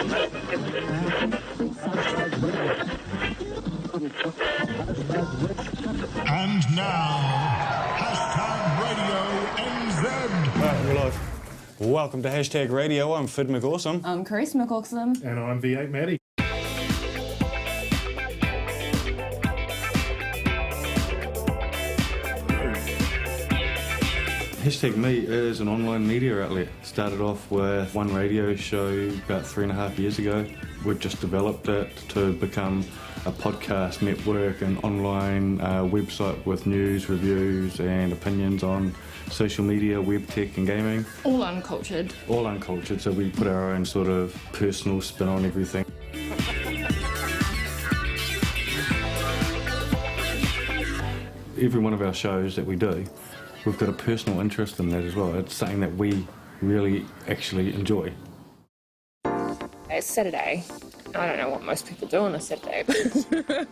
And now, #RadioNZ. Alright, we're live. Welcome to Hashtag Radio. I'm Fid McAwesome. I'm Chris McAwesome. And I'm V8 Matty. Hashtag Me is an online media outlet. Started off with one radio show about 3.5 years ago. We've just developed it to become a podcast network and online website with news, reviews and opinions on social media, web tech and gaming. All uncultured. All uncultured, so we put our own sort of personal spin on everything. Every one of our shows that we do, we've got a personal interest in that as well. It's something that we really actually enjoy. It's Saturday. I don't know what most people do on a Saturday.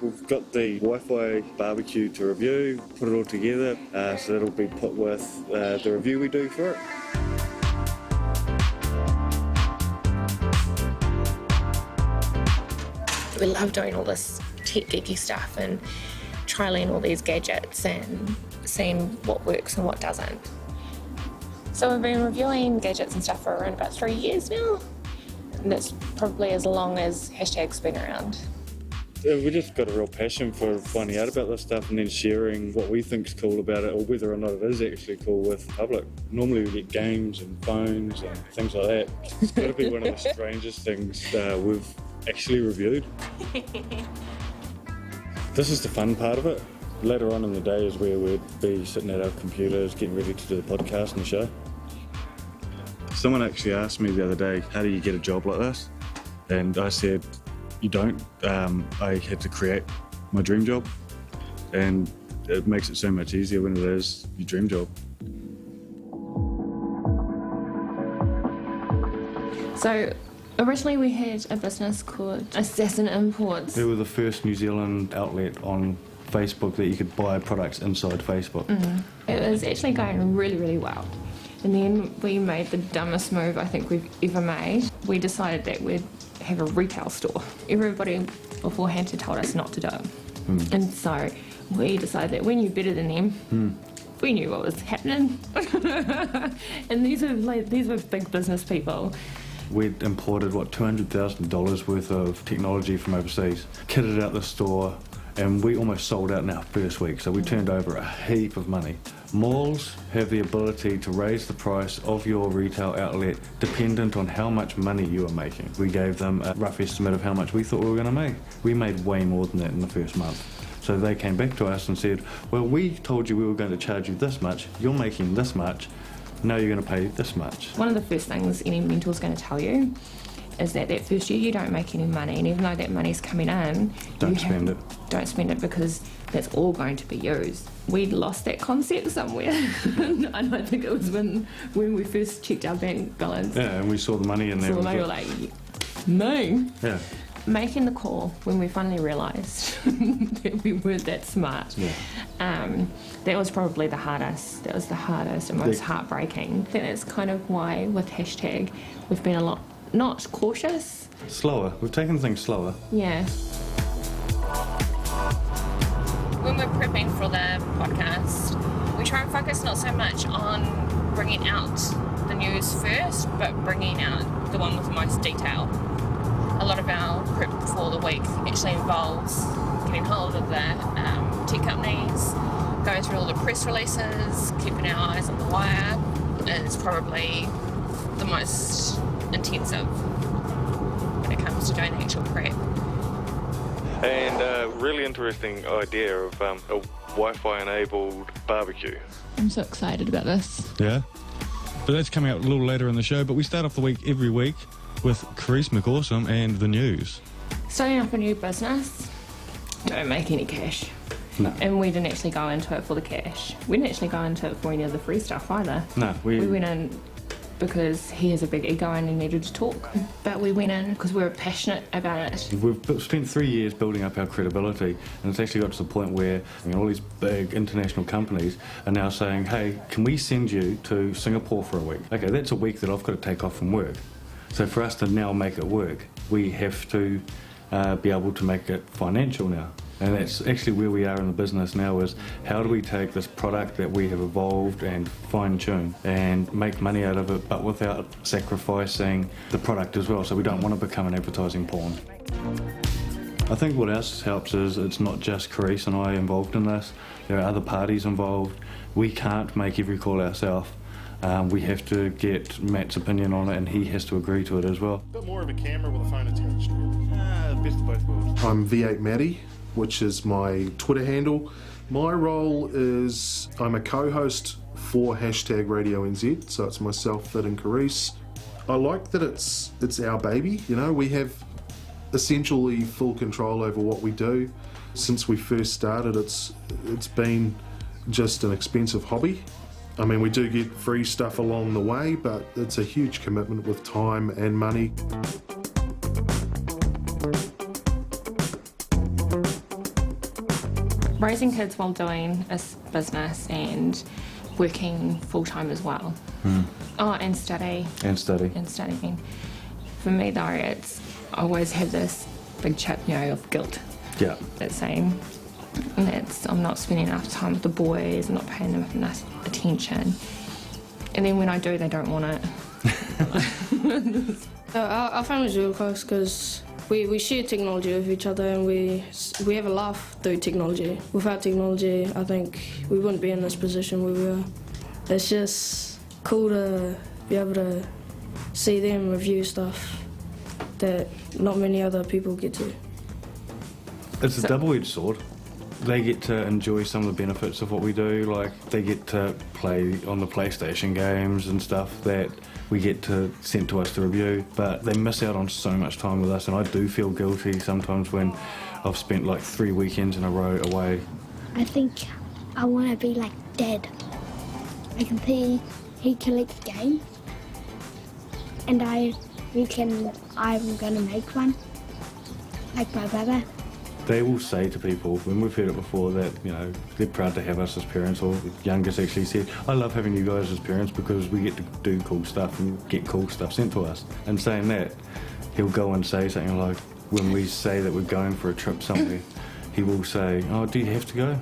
We've got the Wi-Fi barbecue to review, put it all together, so that'll be put with the review we do for it. We love doing all this tech geeky stuff and trialling all these gadgets and seeing what works and what doesn't. So we've been reviewing gadgets and stuff for around about 3 years now. And that's probably as long as hashtag's been around. Yeah, we just got a real passion for finding out about this stuff and then sharing what we think's cool about it, or whether or not it is actually cool with the public. Normally we get games and phones and things like that. It's got to be one of the strangest things we've actually reviewed. This is the fun part of it. Later on in the day is where we'd be sitting at our computers getting ready to do the podcast and the show. Someone actually asked me the other day, how do you get a job like this? And I said, you don't. I had to create my dream job, and it makes it so much easier when it is your dream job. So originally we had a business called Assassin Imports. They were the first New Zealand outlet on Facebook that you could buy products inside Facebook. Mm-hmm. It was actually going really, really well. And then we made the dumbest move I think we've ever made. We decided that we'd have a retail store. Everybody beforehand had told us not to do it. And so we decided that we knew better than them. We knew what was happening. And these were big business people. We'd imported, $200,000 worth of technology from overseas, kitted out the store, and we almost sold out in our first week, so we turned over a heap of money. Malls have the ability to raise the price of your retail outlet dependent on how much money you are making. We gave them a rough estimate of how much we thought we were going to make. We made way more than that in the first month. So they came back to us and said, well, we told you we were going to charge you this much, you're making this much, now you're going to pay this much. One of the first things any mentor's going to tell you is that first year you don't make any money, and even though that money's coming in, Don't spend it because that's all going to be used. We'd lost that concept somewhere. And I think it was when we first checked our bank balance. Yeah, and we saw the money in there. So they were like, no. Yeah. Making the call when we finally realised that we weren't that smart. Yeah. That was probably the hardest. That was the hardest and most heartbreaking. I think that's kind of why with hashtag we've been a lot not cautious. Slower. We've taken things slower. Yeah. When we're prepping for the podcast, we try and focus not so much on bringing out the news first, but bringing out the one with the most detail. A lot of our prep for the week actually involves getting hold of the tech companies, going through all the press releases, keeping our eyes on the wire is probably the most intensive when it comes to doing actual prep. And a really interesting idea of a Wi-Fi enabled barbecue. I'm so excited about this. Yeah, but that's coming out a little later in the show. But we start off the week every week with Chris McAwesome and the news. Starting up a new business, don't make any cash. No. And we didn't actually go into it for the cash. We didn't actually go into it for any of the free stuff either. No, we went in because he has a big ego and he needed to talk. But we went in because we were passionate about it. We've spent 3 years building up our credibility, and it's actually got to the point where all these big international companies are now saying, hey, can we send you to Singapore for a week? Okay, that's a week that I've got to take off from work. So for us to now make it work, we have to be able to make it financial now. And that's actually where we are in the business now, is how do we take this product that we have evolved and fine-tune and make money out of it, but without sacrificing the product as well. So we don't want to become an advertising pawn. I think what else helps is it's not just Carice and I involved in this. There are other parties involved. We can't make every call ourselves. We have to get Matt's opinion on it, and he has to agree to it as well. A bit more of a camera with a phone attached, really. Best of both worlds. I'm V8 Matty, which is my Twitter handle. My role is I'm a co-host for #Radio NZ, so it's myself, Vid and Carice. I like that it's our baby, you know, we have essentially full control over what we do. Since we first started, it's been just an expensive hobby. I mean, we do get free stuff along the way, but it's a huge commitment with time and money. Raising kids while doing a business and working full-time as well. Oh, and study. And study. And studying. For me though, I always have this big chip, of guilt. Yeah. That's saying, I'm not spending enough time with the boys, I'm not paying them enough attention. And then when I do, they don't want it. Our family's real close because we share technology with each other, and we have a laugh through technology. Without technology, I think we wouldn't be in this position where we are. It's just cool to be able to see them review stuff that not many other people get to. It's a double-edged sword. They get to enjoy some of the benefits of what we do, like they get to play on the PlayStation games and stuff that we get to send to us to review, but they miss out on so much time with us, and I do feel guilty sometimes when I've spent like 3 weekends in a row away. I think I want to be like Dad. I can see he collects games, and I reckon I'm going to make one, like my brother. They will say to people, when we've heard it before, that they're proud to have us as parents, or the youngest actually said, I love having you guys as parents because we get to do cool stuff and get cool stuff sent to us. And saying that, he'll go and say something like, when we say that we're going for a trip somewhere, he will say, oh, do you have to go?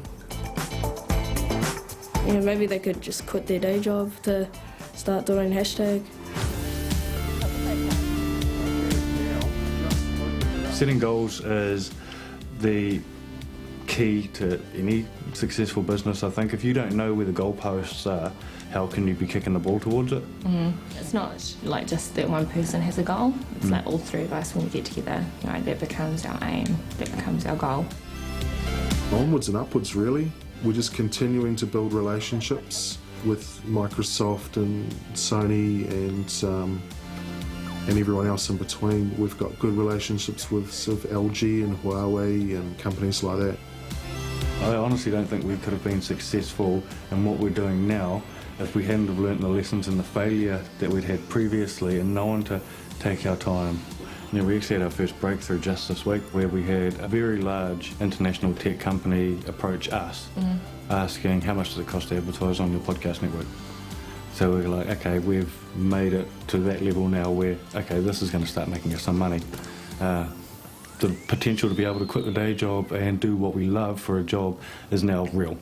Yeah, maybe they could just quit their day job to start doing #. Setting goals is the key to any successful business. I think if you don't know where the goalposts are, how can you be kicking the ball towards it? It's not like just that one person has a goal. It's like all three of us, when we get together, that becomes our aim, that becomes our goal. Onwards and upwards, really. We're just continuing to build relationships with Microsoft and Sony and everyone else in between. We've got good relationships with sort of LG and Huawei and companies like that. I honestly don't think we could have been successful in what we're doing now if we hadn't have learnt the lessons and the failure that we'd had previously and known to take our time. We actually had our first breakthrough just this week, where we had a very large international tech company approach us asking, how much does it cost to advertise on your podcast network? So we're like, okay, we've made it to that level now where, okay, this is going to start making us some money. The potential to be able to quit the day job and do what we love for a job is now real.